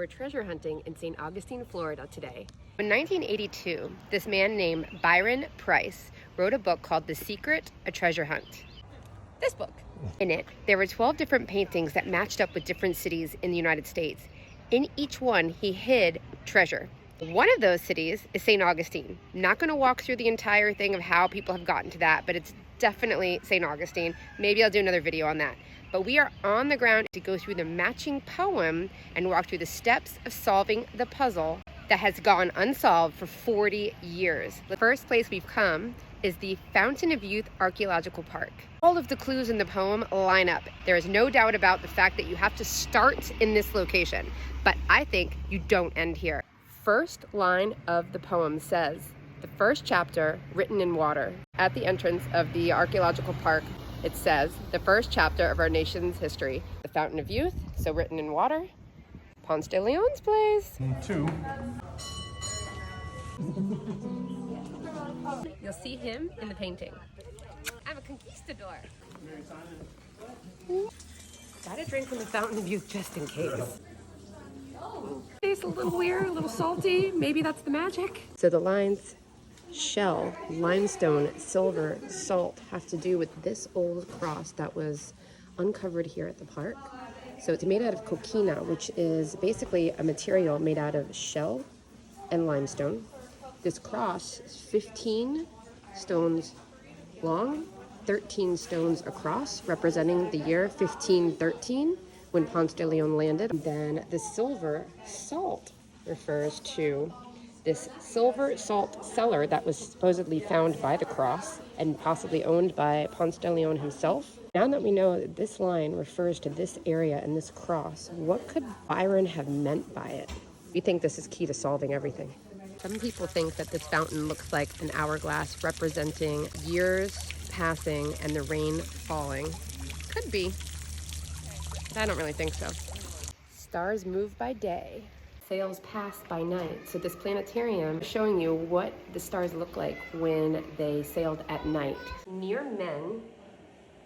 we're treasure hunting in Saint Augustine, Florida today. In 1982, this man named Byron Preiss wrote a book called The Secret, A Treasure Hunt. This book. In it, there were 12 different paintings that matched up with different cities in the United States. In each one, he hid treasure. One of those cities is Saint Augustine. Not going to walk through the entire thing of how people have gotten to that, but it's definitely Saint Augustine. Maybe I'll do another video on that. But we are on the ground to go through the matching poem and walk through the steps of solving the puzzle that has gone unsolved for 40 years. The first place we've come is the Fountain of Youth Archaeological Park. All of the clues in the poem line up. There is no doubt about the fact that you have to start in this location, but I think you don't end here. First line of the poem says, the first chapter written in water. At the entrance of the archaeological park, it says, the first chapter of our nation's history. The Fountain of Youth, so written in water. Ponce de Leon's place. Two. You'll see him in the painting. I'm a conquistador. Got a drink from the Fountain of Youth just in case. Tastes a little weird, a little salty. Maybe that's the magic. So the lines, shell, limestone, silver, salt, have to do with this old cross that was uncovered here at the park. So it's made out of coquina, which is basically a material made out of shell and limestone. This cross is 15 stones long, 13 stones across, representing the year 1513 when Ponce de Leon landed. And then the silver salt refers to this silver salt cellar that was supposedly found by the cross and possibly owned by Ponce de Leon himself. Now that we know that this line refers to this area and this cross, what could Byron have meant by it? We think this is key to solving everything. Some people think that this fountain looks like an hourglass representing years passing and the rain falling. Could be, but I don't really think so. Stars move by day, sails pass by night. So this planetarium is showing you what the stars look like when they sailed at night. Near men,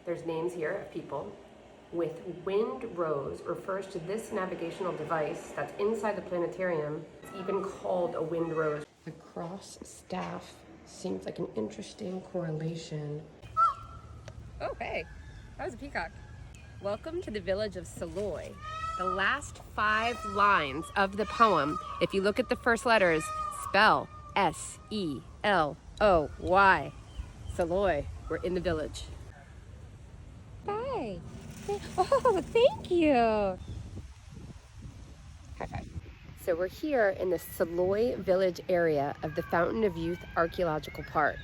there's names here of people. With wind rose refers to this navigational device that's inside the planetarium. It's even called a wind rose. The cross staff seems like an interesting correlation. Oh, hey, that was a peacock. Welcome to the village of Saloy. The last 5 lines of the poem, if you look at the first letters, spell S-E-L-O-Y. Saloy, we're in the village. Bye. Oh, thank you. High five. So we're here in the Saloy Village area of the Fountain of Youth Archaeological Park.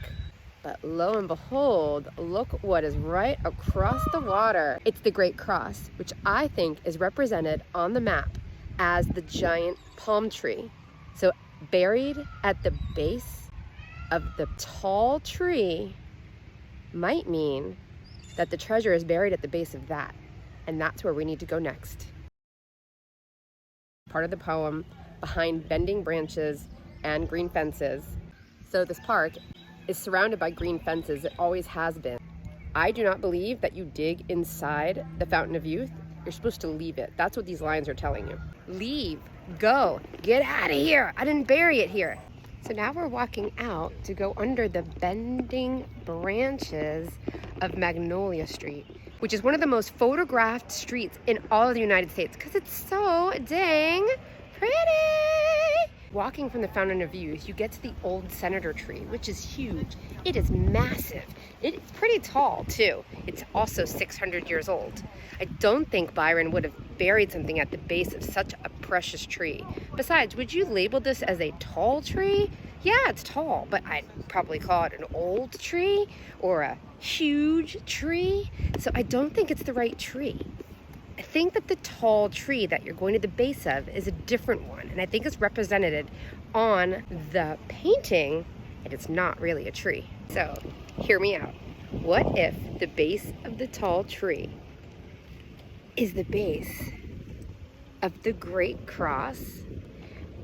But lo and behold, look what is right across the water. It's the Great Cross, which I think is represented on the map as the giant palm tree. So buried at the base of the tall tree might mean that the treasure is buried at the base of that, and that's where we need to go next. Part of the poem, behind bending branches and green fences. So this park is surrounded by green fences. It always has been. I do not believe that you dig inside the Fountain of Youth. You're supposed to leave it. That's what these lines are telling you. Leave, go, get out of here. I didn't bury it here. So now we're walking out to go under the bending branches of Magnolia Street, which is one of the most photographed streets in all of the United States because it's so dang pretty. Walking from the Fountain of Youth, you get to the old senator tree, which is huge. It is massive. It's pretty tall too. It's also 600 years old. I don't think Byron would have buried something at the base of such a precious tree. Besides, would you label this as a tall tree? Yeah, it's tall, but I'd probably call it an old tree or a huge tree. So I don't think it's the right tree. I think that the tall tree that you're going to the base of is a different one, and I think it's represented on the painting, and it's not really a tree. So hear me out. What if the base of the tall tree is the base of the Great Cross,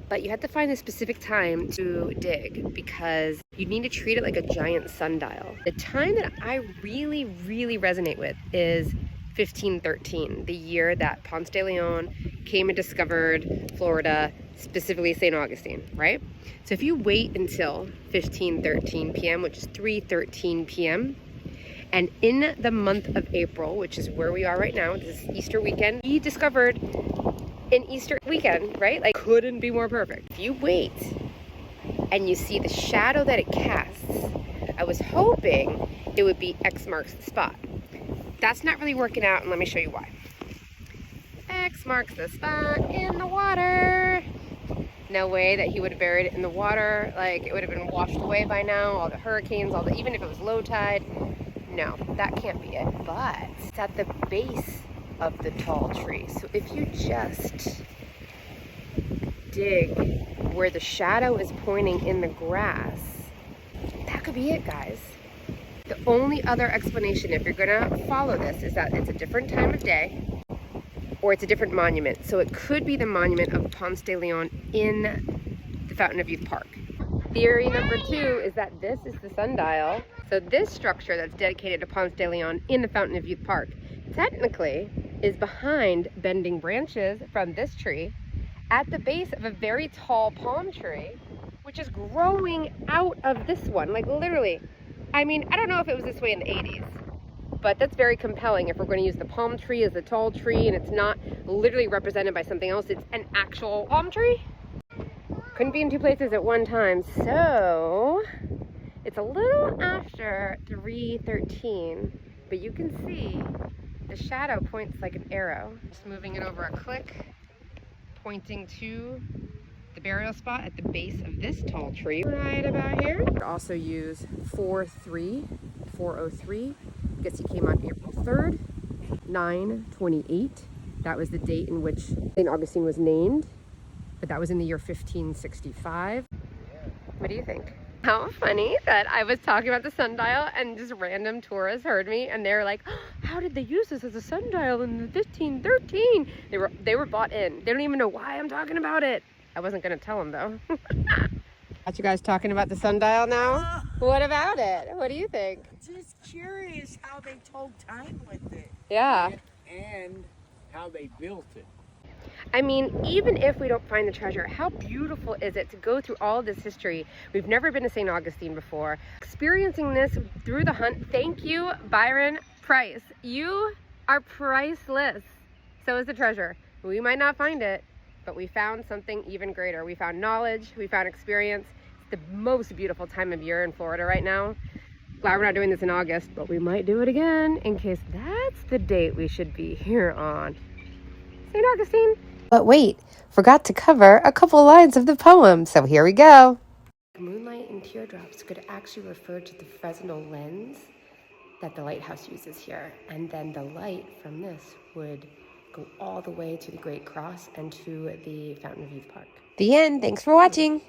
but you have to find a specific time to dig because you need to treat it like a giant sundial. The time that I really resonate with is 1513, the year that Ponce de Leon came and discovered Florida, specifically Saint Augustine, right? So if you wait until 1513 p.m., which is 3:13 p.m., and in the month of April, which is where we are right now, this is Easter weekend, he discovered an Easter weekend, right? Like, couldn't be more perfect. If you wait and you see the shadow that it casts, I was hoping it would be X marks the spot. That's not really working out, and let me show you why. X marks the spot in the water. No way that he would have buried it in the water. Like, it would have been washed away by now, all the hurricanes, even if it was low tide. No, that can't be it. But it's at the base of the tall tree. So if you just dig where the shadow is pointing in the grass, that could be it, guys. The only other explanation, if you're gonna follow this, is that it's a different time of day or it's a different monument. So it could be the monument of Ponce de Leon in the Fountain of Youth Park. Theory number 2 is that this is the sundial. So this structure that's dedicated to Ponce de Leon in the Fountain of Youth Park technically is behind bending branches from this tree at the base of a very tall palm tree, which is growing out of this one, like literally. I mean, I don't know if it was this way in the 80s, but that's very compelling if we're going to use the palm tree as the tall tree and it's not literally represented by something else, it's an actual palm tree. Couldn't be in 2 places at one time, so it's a little after 3:13, but you can see the shadow points like an arrow. Just moving it over a click, pointing to the burial spot at the base of this tall tree right about here. We also use 403. I guess he came on April 3rd, 928. That was the date in which Saint Augustine was named, but that was in the year 1565. What do you think? How funny that I was talking about the sundial and just random tourists heard me and they're like, oh, how did they use this as a sundial in 1513? They were bought in. They don't even know why I'm talking about it. I wasn't gonna tell them though. Got you guys talking about the sundial now? What about it? What do you think? Just curious how they told time with it. Yeah. And how they built it. I mean, even if we don't find the treasure, how beautiful is it to go through all of this history? We've never been to Saint Augustine before. Experiencing this through the hunt. Thank you, Byron Preiss. You are priceless. So is the treasure. We might not find it, but we found something even greater. We found knowledge, we found experience. It's the most beautiful time of year in Florida right now. Glad we're not doing this in August, but we might do it again in case that's the date we should be here on Saint Augustine. But wait, forgot to cover a couple lines of the poem, so here we go. Moonlight and teardrops could actually refer to the Fresnel lens that the lighthouse uses here. And then the light from this would go all the way to the Great Cross and to the Fountain of Youth Park. The end. Thanks for watching.